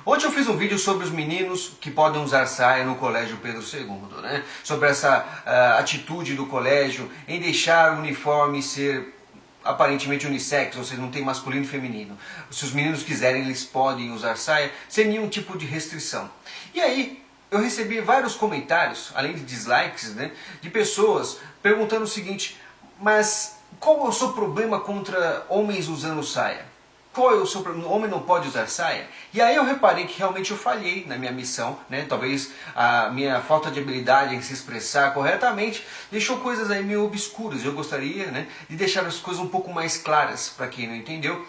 Ontem eu fiz um vídeo sobre os meninos que podem usar saia no Colégio Pedro II, né? Sobre essa atitude do colégio em deixar o uniforme ser aparentemente unissex, ou seja, não tem masculino e feminino. Se os meninos quiserem, eles podem usar saia sem nenhum tipo de restrição. E aí, eu recebi vários comentários, além de dislikes, né, de pessoas perguntando o seguinte: mas qual é o seu problema contra homens usando saia? Qual é o seu problema? O homem não pode usar saia? E aí eu reparei que realmente eu falhei na minha missão, né? Talvez a minha falta de habilidade em se expressar corretamente deixou coisas aí meio obscuras. Eu gostaria, né, de deixar as coisas um pouco mais claras para quem não entendeu.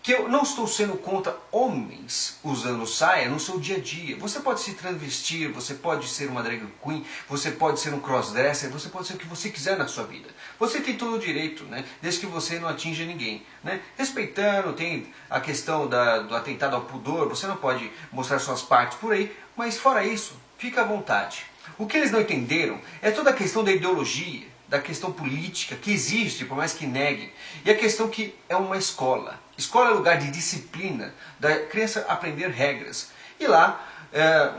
Que eu não estou sendo contra homens usando saia no seu dia a dia. Você pode se transvestir, você pode ser uma drag queen, você pode ser um crossdresser, você pode ser o que você quiser na sua vida. Você tem todo o direito, né? Desde que você não atinja ninguém, né? Respeitando, tem a questão do atentado ao pudor, você não pode mostrar suas partes por aí, mas fora isso, fica à vontade. O que eles não entenderam é toda a questão da ideologia, da questão política que existe, por mais que neguem, e a questão que é uma escola. Escola é lugar de disciplina, da criança aprender regras. E lá,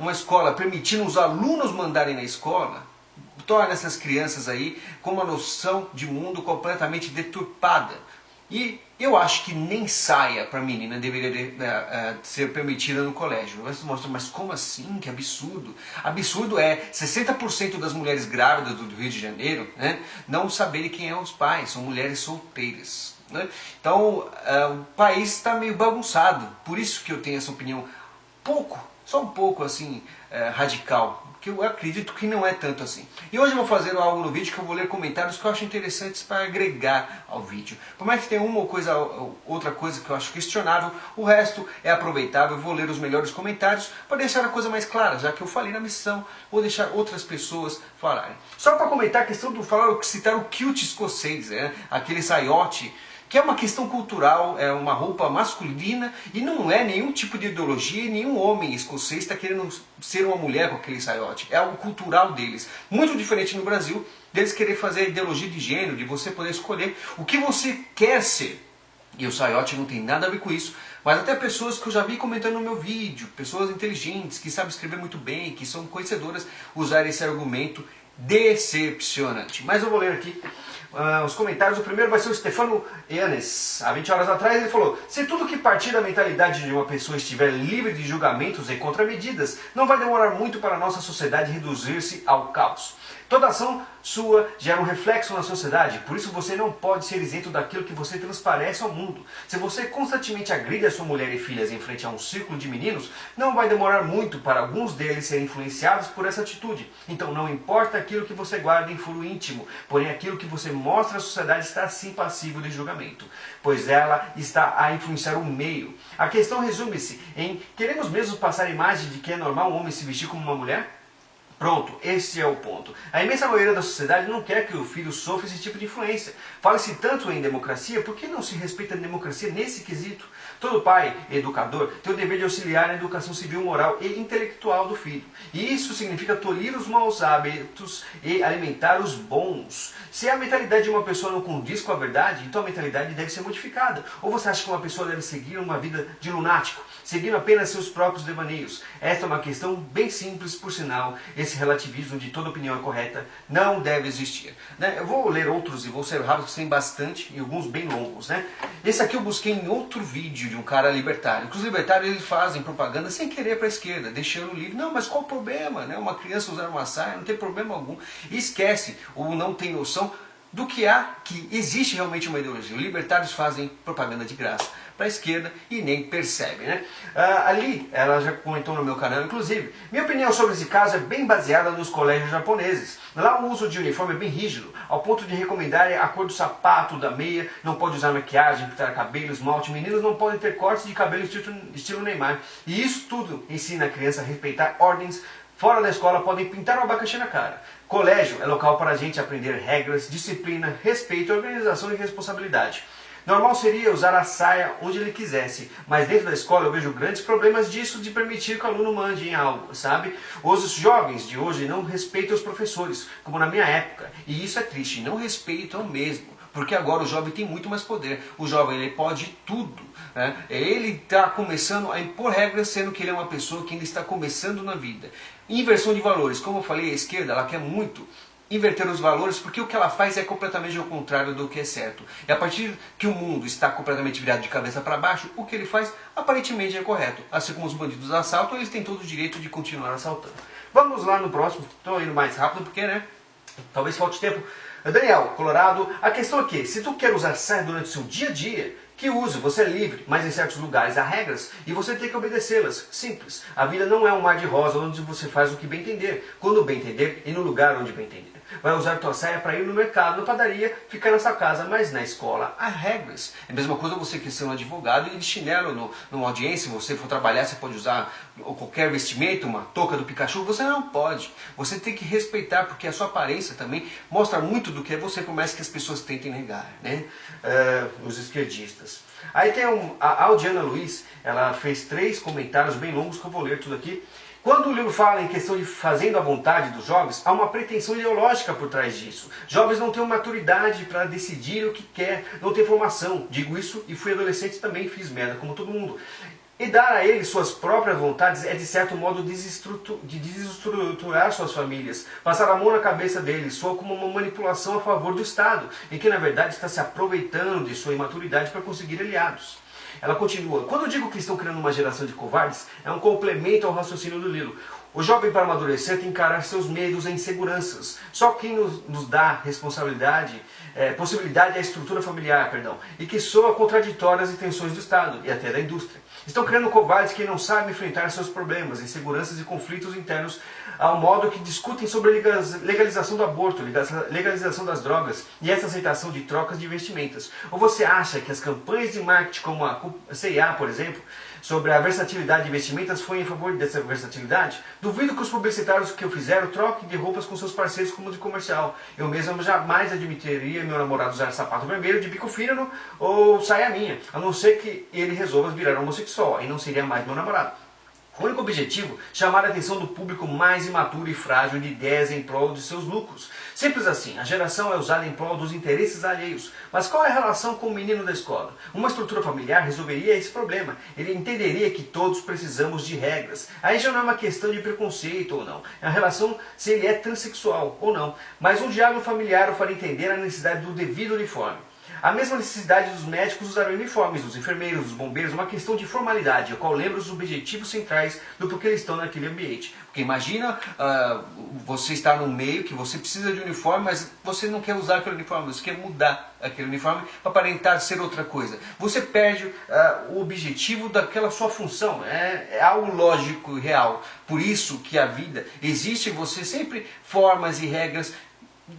uma escola permitindo os alunos mandarem na escola, torna essas crianças aí com uma noção de mundo completamente deturpada. E eu acho que nem saia para menina deveria ser permitida no colégio. Você mostra, mas como assim? Que absurdo. Absurdo é 60% das mulheres grávidas do Rio de Janeiro, né, não saberem quem são os pais, são mulheres solteiras. Né? Então o país está meio bagunçado. Por isso que eu tenho essa opinião só um pouco assim, radical. Que eu acredito que não é tanto assim. E hoje eu vou fazer algo no vídeo que eu vou ler comentários que eu acho interessantes para agregar ao vídeo. Por mais que tenha uma ou outra coisa que eu acho questionável, o resto é aproveitável. Eu vou ler os melhores comentários para deixar a coisa mais clara, já que eu falei na missão, vou deixar outras pessoas falarem. Só para comentar a questão do citar o kilt escocês, aquele saiote, que é uma questão cultural, é uma roupa masculina e não é nenhum tipo de ideologia, e nenhum homem escocês está querendo ser uma mulher com aquele saiote. É algo cultural deles. Muito diferente no Brasil, deles querer fazer a ideologia de gênero, de você poder escolher o que você quer ser. E o saiote não tem nada a ver com isso, mas até pessoas que eu já vi comentando no meu vídeo, pessoas inteligentes, que sabem escrever muito bem, que são conhecedoras, usar esse argumento decepcionante. Mas eu vou ler aqui os comentários. O primeiro vai ser o Stefano Yanes. Há 20 horas atrás ele falou: se tudo que partir da mentalidade de uma pessoa estiver livre de julgamentos e contramedidas, não vai demorar muito para a nossa sociedade reduzir-se ao caos. Toda ação sua gera um reflexo na sociedade, por isso você não pode ser isento daquilo que você transparece ao mundo. Se você constantemente agride a sua mulher e filhas em frente a um círculo de meninos, não vai demorar muito para alguns deles serem influenciados por essa atitude. Então não importa aquilo que você guarda em foro íntimo, porém aquilo que você mostra à sociedade está sim passível de julgamento, pois ela está a influenciar o meio. A questão resume-se em: queremos mesmo passar a imagem de que é normal um homem se vestir como uma mulher? Pronto, esse é o ponto. A imensa maioria da sociedade não quer que o filho sofra esse tipo de influência. Fala-se tanto em democracia, por que não se respeita a democracia nesse quesito? Todo pai, educador, tem o dever de auxiliar na educação civil, moral e intelectual do filho. E isso significa tolir os maus hábitos e alimentar os bons. Se a mentalidade de uma pessoa não condiz com a verdade, então a mentalidade deve ser modificada. Ou você acha que uma pessoa deve seguir uma vida de lunático, seguindo apenas seus próprios devaneios? Esta é uma questão bem simples, por sinal. Esse relativismo de toda opinião é correta não deve existir. Eu vou ler outros e vou ser rápido, porque tem bastante e alguns bem longos. Esse aqui eu busquei em outro vídeo de um cara libertário. Que os libertários eles fazem propaganda sem querer para a esquerda, deixando livre. Não, mas qual o problema? Uma criança usar uma saia não tem problema algum. E esquece ou não tem noção do que existe realmente uma ideologia. Os libertários fazem propaganda de graça para a esquerda e nem percebem. Ali, ela já comentou no meu canal, inclusive, minha opinião sobre esse caso é bem baseada nos colégios japoneses. Lá o uso de uniforme é bem rígido, ao ponto de recomendar a cor do sapato, da meia, não pode usar maquiagem, pintar cabelo, esmalte, meninos não podem ter cortes de cabelo estilo Neymar. E isso tudo ensina a criança a respeitar ordens. Fora da escola podem pintar um abacaxi na cara. Colégio é local para a gente aprender regras, disciplina, respeito, organização e responsabilidade. Normal seria usar a saia onde ele quisesse, mas dentro da escola eu vejo grandes problemas disso, de permitir que o aluno mande em algo, sabe? Os jovens de hoje não respeitam os professores, como na minha época, e isso é triste, não respeitam mesmo. porque agora o jovem tem muito mais poder. O jovem ele pode tudo, né? Ele está começando a impor regras, sendo que ele é uma pessoa que ainda está começando na vida. Inversão de valores, como eu falei, a esquerda ela quer muito inverter os valores, porque o que ela faz é completamente ao contrário do que é certo. E a partir que o mundo está completamente virado de cabeça para baixo, o que ele faz aparentemente é correto. Assim como os bandidos assaltam, eles têm todo o direito de continuar assaltando. Vamos lá no próximo, estou indo mais rápido porque, né, talvez falte tempo. Daniel, Colorado, a questão é que, se tu quer usar saia durante o seu dia a dia, que use, você é livre, mas em certos lugares há regras e você tem que obedecê-las. Simples. A vida não é um mar de rosa onde você faz o que bem entender, quando bem entender e no lugar onde bem entender. Vai usar tua saia para ir no mercado, na padaria, ficar na sua casa, mas na escola há regras. É a mesma coisa você quer ser um advogado e de chinelo numa audiência, se você for trabalhar, você pode usar qualquer vestimento, uma touca do Pikachu, você não pode. Você tem que respeitar, porque a sua aparência também mostra muito do que é você, por mais que as pessoas tentem negar, né? Os esquerdistas. Aí tem a Aldiana Luiz, ela fez 3 comentários bem longos que eu vou ler tudo aqui. Quando o livro fala em questão de fazendo a vontade dos jovens, há uma pretensão ideológica por trás disso. Jovens não têm maturidade para decidir o que quer, não têm formação. Digo isso e fui adolescente também, fiz merda como todo mundo. E dar a eles suas próprias vontades é de certo modo desestruturar suas famílias. Passar a mão na cabeça deles soa como uma manipulação a favor do Estado, em que na verdade está se aproveitando de sua imaturidade para conseguir aliados. Ela continua, quando eu digo que estão criando uma geração de covardes, é um complemento ao raciocínio do Lilo. O jovem para amadurecer tem que encarar seus medos e inseguranças. Só quem nos dá possibilidade é a estrutura familiar, e que soa contraditória às intenções do Estado e até da indústria. Estão criando covardes que não sabem enfrentar seus problemas, inseguranças e conflitos internos, ao modo que discutem sobre a legalização do aborto, legalização das drogas e essa aceitação de trocas de vestimentas. Ou você acha que as campanhas de marketing como a CIA, por exemplo, sobre a versatilidade de vestimentas foi em favor dessa versatilidade? Duvido que os publicitários que o fizeram troquem de roupas com seus parceiros como de comercial. Eu mesmo jamais admitiria meu namorado usar sapato vermelho de bico fino ou saia minha, a não ser que ele resolva virar homossexual, e não seria mais meu namorado. O único objetivo, chamar a atenção do público mais imaturo e frágil de ideias em prol de seus lucros. Simples assim, a geração é usada em prol dos interesses alheios. Mas qual é a relação com o menino da escola? Uma estrutura familiar resolveria esse problema. Ele entenderia que todos precisamos de regras. Aí já não é uma questão de preconceito ou não. É a relação se ele é transexual ou não. Mas um diálogo familiar o faria entender a necessidade do devido uniforme. A mesma necessidade dos médicos usar uniformes, dos enfermeiros, dos bombeiros, uma questão de formalidade, a qual lembra os objetivos centrais do porquê eles estão naquele ambiente. Porque imagina você estar num meio que você precisa de uniforme, mas você não quer usar aquele uniforme, você quer mudar aquele uniforme para aparentar ser outra coisa. Você perde o objetivo daquela sua função, é algo lógico e real. Por isso que a vida existe em você sempre formas e regras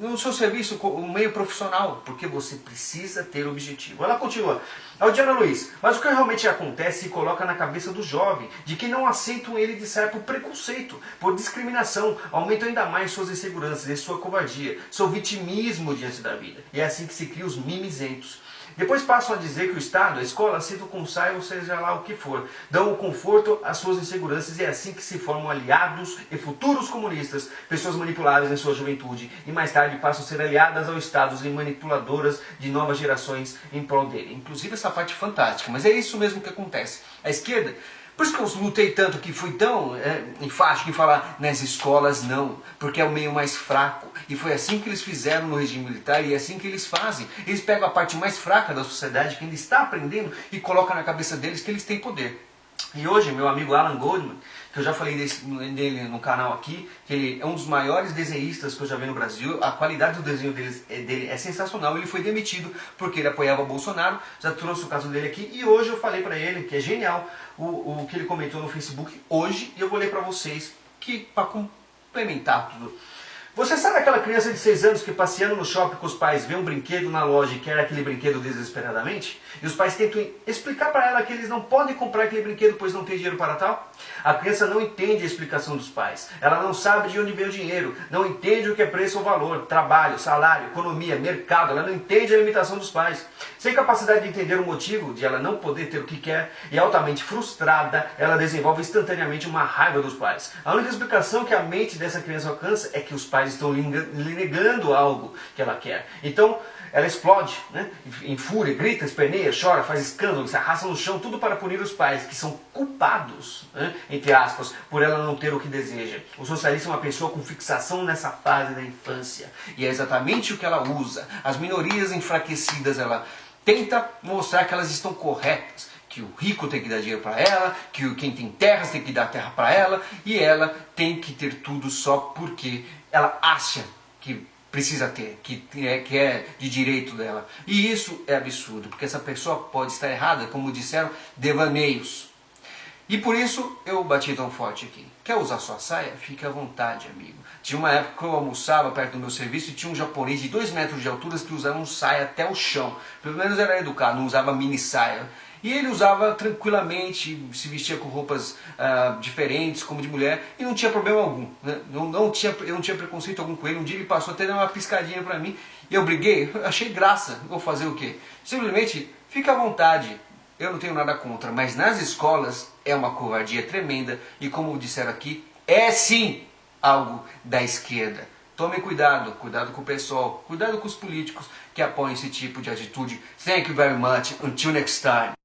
no seu serviço, no meio profissional, porque você precisa ter objetivo. Ela continua, Aldiana Luiz, mas o que realmente acontece se coloca na cabeça do jovem, de que não aceitam ele de certo preconceito, por discriminação, aumenta ainda mais suas inseguranças e sua covardia, seu vitimismo diante da vida. E é assim que se criam os mimizentos. Depois passam a dizer que o Estado, a escola, aceita com saia ou seja lá o que for, dão o conforto às suas inseguranças e é assim que se formam aliados e futuros comunistas, pessoas manipuláveis em sua juventude e mais tarde passam a ser aliadas ao Estado e manipuladoras de novas gerações em prol dele. Inclusive essa parte fantástica, mas é isso mesmo que acontece. A esquerda, por isso que eu lutei tanto, que fui tão enfático em falar nas escolas não, porque é o meio mais fraco. E foi assim que eles fizeram no regime militar e é assim que eles fazem. Eles pegam a parte mais fraca da sociedade, que ainda está aprendendo, e colocam na cabeça deles que eles têm poder. E hoje, meu amigo Alan Goldman, que eu já falei dele no canal aqui, que ele é um dos maiores desenhistas que eu já vi no Brasil, a qualidade do desenho dele é sensacional, ele foi demitido porque ele apoiava Bolsonaro, já trouxe o caso dele aqui, e hoje eu falei pra ele que é genial o que ele comentou no Facebook hoje, e eu vou ler pra vocês, para complementar tudo. Você sabe aquela criança de 6 anos que passeando no shopping com os pais vê um brinquedo na loja e quer aquele brinquedo desesperadamente? E os pais tentam explicar para ela que eles não podem comprar aquele brinquedo pois não tem dinheiro para tal? A criança não entende a explicação dos pais. Ela não sabe de onde vem o dinheiro, não entende o que é preço ou valor, trabalho, salário, economia, mercado. Ela não entende a limitação dos pais. Sem capacidade de entender o motivo de ela não poder ter o que quer e altamente frustrada, ela desenvolve instantaneamente uma raiva dos pais. A única explicação que a mente dessa criança alcança é que os pais pais estão lhe negando algo que ela quer. Então, ela explode, né, em fúria, grita, esperneia, chora, faz escândalo, se arrasta no chão, tudo para punir os pais, que são culpados, né, entre aspas, por ela não ter o que deseja. O socialista é uma pessoa com fixação nessa fase da infância, e é exatamente o que ela usa. As minorias enfraquecidas, ela tenta mostrar que elas estão corretas, que o rico tem que dar dinheiro para ela, que quem tem terras tem que dar terra para ela, e ela tem que ter tudo só porque ela acha que precisa ter, que é de direito dela. E isso é absurdo, porque essa pessoa pode estar errada, como disseram, devaneios. E por isso eu bati tão forte aqui. Quer usar sua saia? Fique à vontade, amigo. Tinha uma época que eu almoçava perto do meu serviço e tinha um japonês de 2 metros de altura que usava um saia até o chão. Pelo menos era educado, não usava mini saia. E ele usava tranquilamente, se vestia com roupas diferentes, como de mulher, e não tinha problema algum. Né? Eu não tinha preconceito algum com ele. Um dia ele passou até dar uma piscadinha pra mim, e eu briguei, eu achei graça. Vou fazer o quê? Simplesmente, fica à vontade. Eu não tenho nada contra, mas nas escolas é uma covardia tremenda, e como disseram aqui, é sim algo da esquerda. Tomem cuidado, cuidado com o pessoal, cuidado com os políticos que apoiam esse tipo de atitude. Thank you very much. Until next time.